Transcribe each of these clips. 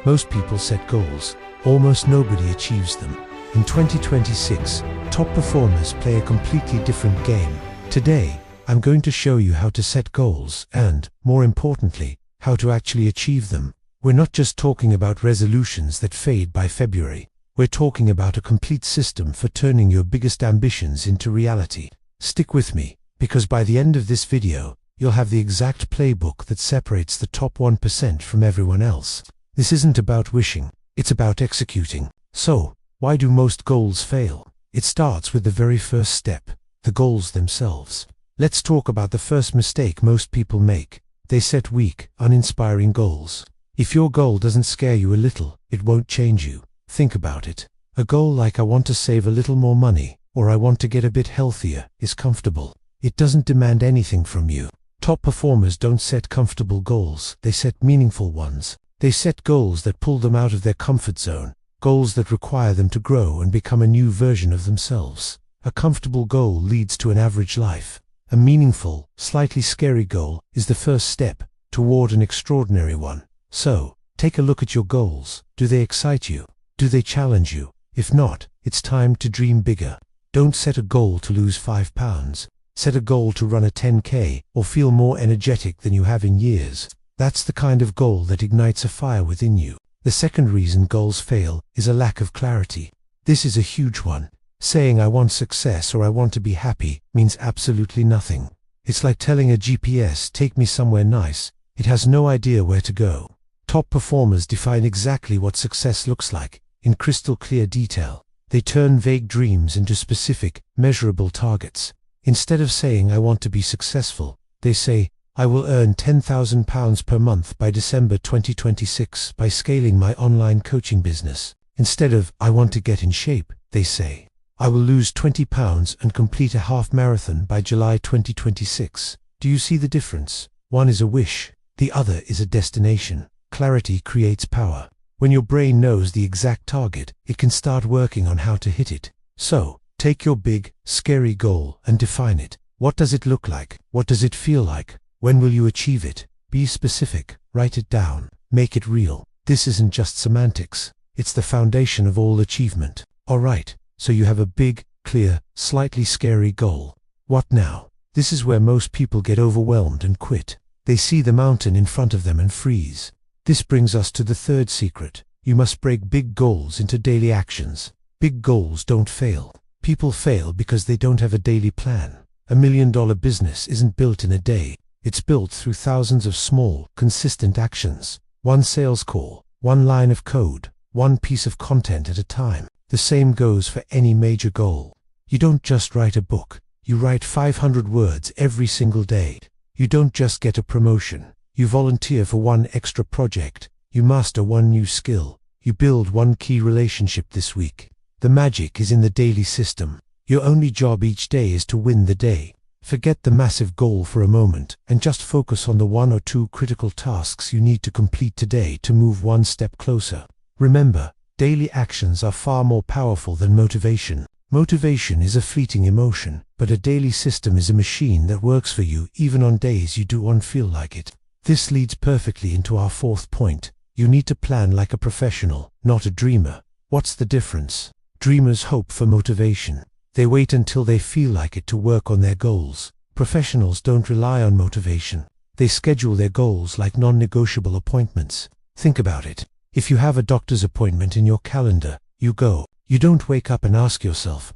Most people set goals. Almost nobody achieves them. In 2026, top performers play a completely different game. Today, I'm going to show you how to set goals and, more importantly, how to actually achieve them. We're not just talking about resolutions that fade by February. We're talking about a complete system for turning your biggest ambitions into reality. Stick with me, because by the end of this video, you'll have the exact playbook that separates the top 1% from everyone else. This isn't about wishing, it's about executing. So, why do most goals fail? It starts with the very first step, the goals themselves. Let's talk about the first mistake most people make. They set weak, uninspiring goals. If your goal doesn't scare you a little, it won't change you. Think about it. A goal like I want to save a little more money, or I want to get a bit healthier, is comfortable. It doesn't demand anything from you. Top performers don't set comfortable goals, they set meaningful ones. They set goals that pull them out of their comfort zone, goals that require them to grow and become a new version of themselves. A comfortable goal leads to an average life. A meaningful, slightly scary goal is the first step toward an extraordinary one. So, take a look at your goals. Do they excite you? Do they challenge you? If not, it's time to dream bigger. Don't set a goal to lose 5 pounds. Set a goal to run a 10K or feel more energetic than you have in years. That's the kind of goal that ignites a fire within you. The second reason goals fail is a lack of clarity. This is a huge one. Saying I want success or I want to be happy means absolutely nothing. It's like telling a GPS, take me somewhere nice. It has no idea where to go. Top performers define exactly what success looks like, in crystal clear detail. They turn vague dreams into specific, measurable targets. Instead of saying I want to be successful, they say, I will earn £10,000 per month by December 2026 by scaling my online coaching business. Instead of I want to get in shape, they say, I will lose 20 pounds and complete a half marathon by July 2026. Do you see the difference? One is a wish, the other is a destination. Clarity creates power. When your brain knows the exact target, it can start working on how to hit it. So, take your big, scary goal and define it. What does it look like? What does it feel like? When will you achieve it? Be specific, write it down, make it real. This isn't just semantics, it's the foundation of all achievement. Alright, so you have a big, clear, slightly scary goal. What now? This is where most people get overwhelmed and quit. They see the mountain in front of them and freeze. This brings us to the third secret. You must break big goals into daily actions. Big goals don't fail. People fail because they don't have a daily plan. $1 million business isn't built in a day. It's built through thousands of small, consistent actions. One sales call, one line of code, one piece of content at a time. The same goes for any major goal. You don't just write a book. You write 500 words every single day. You don't just get a promotion. You volunteer for one extra project. You master one new skill. You build one key relationship this week. The magic is in the daily system. Your only job each day is to win the day. Forget the massive goal for a moment and just focus on the 1 or 2 critical tasks you need to complete today to move one step closer. Remember, daily actions are far more powerful than motivation. Motivation is a fleeting emotion, but a daily system is a machine that works for you even on days you don't feel like it. This leads perfectly into our fourth point. You need to plan like a professional, not a dreamer. What's the difference? Dreamers hope for motivation. They wait until they feel like it to work on their goals. Professionals don't rely on motivation. They schedule their goals like non-negotiable appointments. Think about it. If you have a doctor's appointment in your calendar, you go. You don't wake up and ask yourself,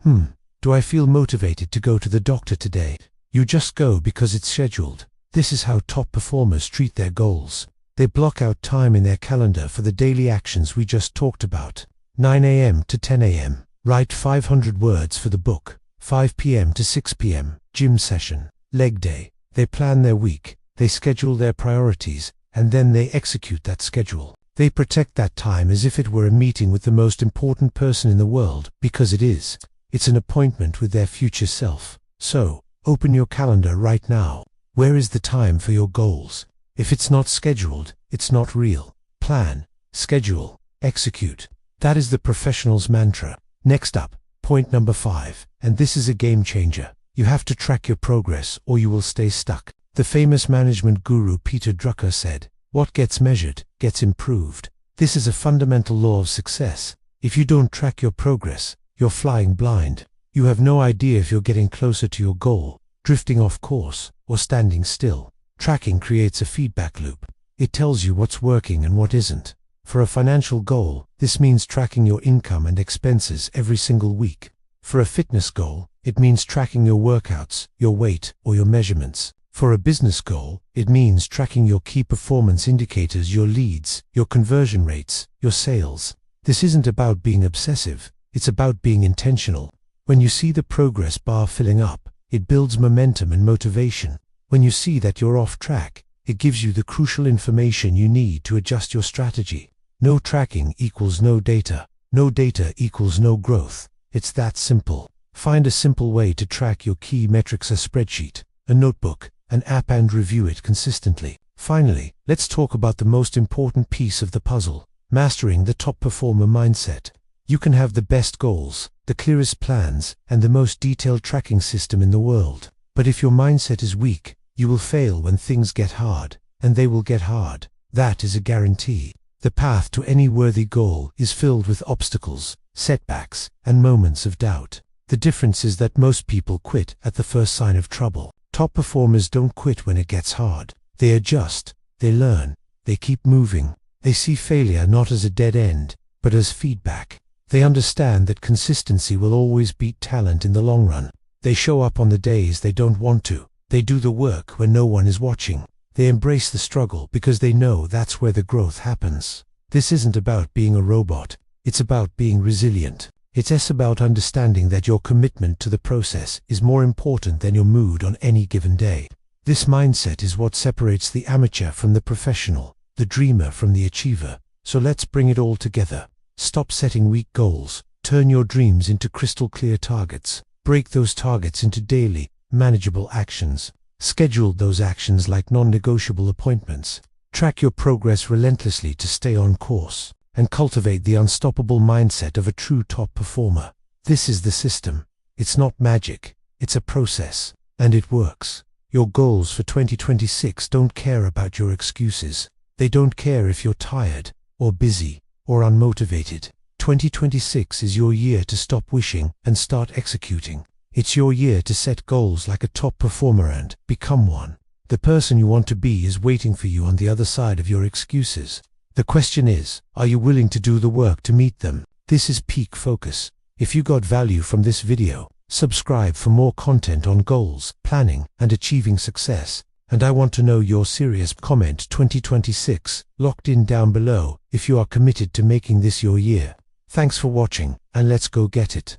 do I feel motivated to go to the doctor today? You just go because it's scheduled. This is how top performers treat their goals. They block out time in their calendar for the daily actions we just talked about. 9 a.m. to 10 a.m. Write 500 words for the book. 5 p.m. to 6 p.m. Gym session. Leg day. They plan their week. They schedule their priorities, and then they execute that schedule. They protect that time as if it were a meeting with the most important person in the world, because it is. It's an appointment with their future self. So, open your calendar right now. Where is the time for your goals? If it's not scheduled, it's not real. Plan, schedule, execute. That is the professional's mantra. Next up, point number 5, and this is a game changer. You have to track your progress or you will stay stuck. The famous management guru Peter Drucker said, "What gets measured, gets improved." This is a fundamental law of success. If you don't track your progress, you're flying blind. You have no idea if you're getting closer to your goal, drifting off course, or standing still. Tracking creates a feedback loop. It tells you what's working and what isn't. For a financial goal, this means tracking your income and expenses every single week. For a fitness goal, it means tracking your workouts, your weight, or your measurements. For a business goal, it means tracking your key performance indicators, your leads, your conversion rates, your sales. This isn't about being obsessive, it's about being intentional. When you see the progress bar filling up, it builds momentum and motivation. When you see that you're off track, it gives you the crucial information you need to adjust your strategy. No tracking equals no data. No data equals no growth. It's that simple. Find a simple way to track your key metrics: a spreadsheet, a notebook, an app, and review it consistently. Finally, let's talk about the most important piece of the puzzle: mastering the top performer mindset. You can have the best goals, the clearest plans, and the most detailed tracking system in the world. But if your mindset is weak, you will fail when things get hard, and they will get hard. That is a guarantee. The path to any worthy goal is filled with obstacles, setbacks, and moments of doubt. The difference is that most people quit at the first sign of trouble. Top performers don't quit when it gets hard. They adjust, they learn, they keep moving. They see failure not as a dead end, but as feedback. They understand that consistency will always beat talent in the long run. They show up on the days they don't want to. They do the work when no one is watching. They embrace the struggle because they know that's where the growth happens. This isn't about being a robot. It's about being resilient. It's about understanding that your commitment to the process is more important than your mood on any given day. This mindset is what separates the amateur from the professional, the dreamer from the achiever. So let's bring it all together. Stop setting weak goals. Turn your dreams into crystal clear targets. Break those targets into daily, manageable actions. Schedule those actions like non-negotiable appointments. Track your progress relentlessly to stay on course, and cultivate the unstoppable mindset of a true top performer. This is the system. It's not magic, it's a process, and it works. Your goals for 2026 don't care about your excuses. They don't care if you're tired, or busy, or unmotivated. 2026 is your year to stop wishing and start executing. It's your year to set goals like a top performer and become one. The person you want to be is waiting for you on the other side of your excuses. The question is, are you willing to do the work to meet them? This is Peak Focus. If you got value from this video, subscribe for more content on goals, planning, and achieving success. And I want to know your serious. Comment 2026 locked in down below if you are committed to making this your year. Thanks for watching, and let's go get it.